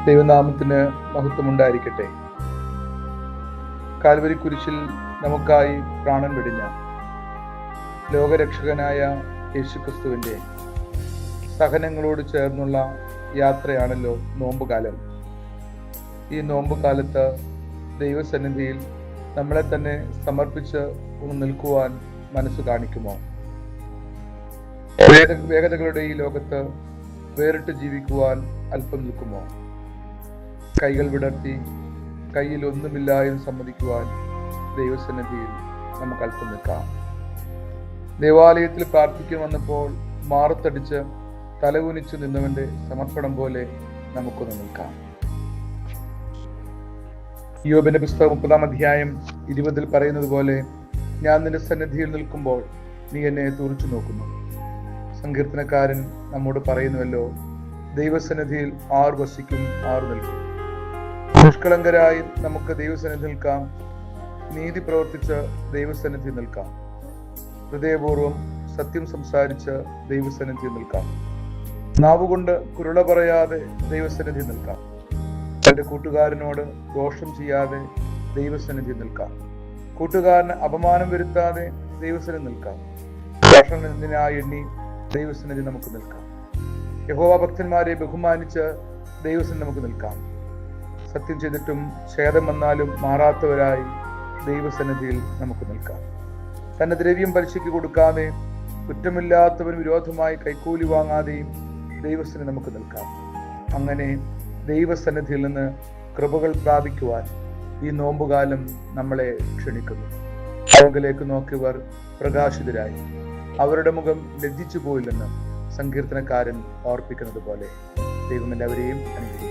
ദൈവനാമത്തിന് മഹത്വമുണ്ടായിരിക്കട്ടെ. കാൽവരി കുരിശിൽ നമുക്കായി പ്രാണൻ വെടിഞ്ഞ ലോകരക്ഷകനായ യേശുക്രിസ്തുവിൻ്റെ സഹനങ്ങളോട് ചേർന്നുള്ള യാത്രയാണല്ലോ നോമ്പുകാലം. ഈ നോമ്പുകാലത്ത് ദൈവസന്നിധിയിൽ നമ്മളെ തന്നെ സമർപ്പിച്ച് നിൽക്കുവാൻ മനസ്സ് കാണിക്കുമോ? വേഗതകളുടെ ഈ ലോകത്ത് വേറിട്ട് ജീവിക്കുവാൻ അല്പം നിൽക്കുമോ? കൈകൾ വിടർത്തി കയ്യിൽ ഒന്നുമില്ല എന്ന് സമ്മതിക്കുവാൻ ദൈവസന്നിധിയിൽ നമുക്ക് അല്പം നിൽക്കാം. ദേവാലയത്തിൽ പ്രാർത്ഥിക്കാൻ വന്നപ്പോൾ മാറത്തടിച്ച് തലകുനിച്ചു നിന്നവന്റെ സമർപ്പണം പോലെ നമുക്കൊന്ന് നിൽക്കാം. യോബിന്റെ പുസ്തകം 30-ാം അധ്യായം 20 പറയുന്നത് പോലെ, ഞാൻ നിന്റെ സന്നിധിയിൽ നിൽക്കുമ്പോൾ നീ എന്നെ തുറിച്ചു നോക്കുന്നു. സങ്കീർത്തനക്കാരൻ നമ്മോട് പറയുന്നുവല്ലോ, ദൈവസന്നിധിയിൽ ആർ വസിക്കും, ആർ നിൽക്കും. നിഷ്കളങ്കരായി നമുക്ക് ദൈവസന്നിധി നിൽക്കാം. നീതി പ്രവർത്തിച്ച് ദൈവസന്നിധി നിൽക്കാം. ഹൃദയപൂർവ്വം സത്യം സംസാരിച്ച് ദൈവസന്നിധി നിൽക്കാം. നാവുകൊണ്ട് കുരുള പറയാതെ ദൈവസന്നിധി നിൽക്കാം. തന്റെ കൂട്ടുകാരനോട് ദോഷം ചെയ്യാതെ ദൈവസന്നിധി നിൽക്കാം. കൂട്ടുകാരന് അപമാനം വരുത്താതെ ദൈവസന്നിധി നിൽക്കാം. ഭക്ഷണത്തിനായി എണ്ണി ദൈവസന്നിധി നമുക്ക് നിൽക്കാം. യഹോവ ഭക്തന്മാരെ ബഹുമാനിച്ച് ദൈവസന്നിധി നമുക്ക് നിൽക്കാം. സത്യം ചെയ്തിട്ടും ഛേദം വന്നാലും മാറാത്തവരായി ദൈവസന്നിധിയിൽ നമുക്ക് നിൽക്കാം. തന്റെ ദ്രവ്യം പലിശയ്ക്ക് കൊടുക്കാതെ കുറ്റമില്ലാത്തവന് വിരോധമായി കൈക്കൂലി വാങ്ങാതെയും ദൈവസന്നിധി നമുക്ക് നിൽക്കാം. അങ്ങനെ ദൈവസന്നിധിയിൽ നിന്ന് കൃപകൾ പ്രാപിക്കുവാൻ ഈ നോമ്പുകാലം നമ്മളെ ക്ഷണിക്കുന്നു. ലോകത്തിലേക്ക് നോക്കിയവർ പ്രകാശിതരായി, അവരുടെ മുഖം ലജ്ജിച്ചു പോയില്ലെന്ന് സങ്കീർത്തനക്കാരൻ ഓർപ്പിക്കുന്നത് പോലെ ദൈവം എല്ലാവരെയും അനുഗ്രഹിക്കും.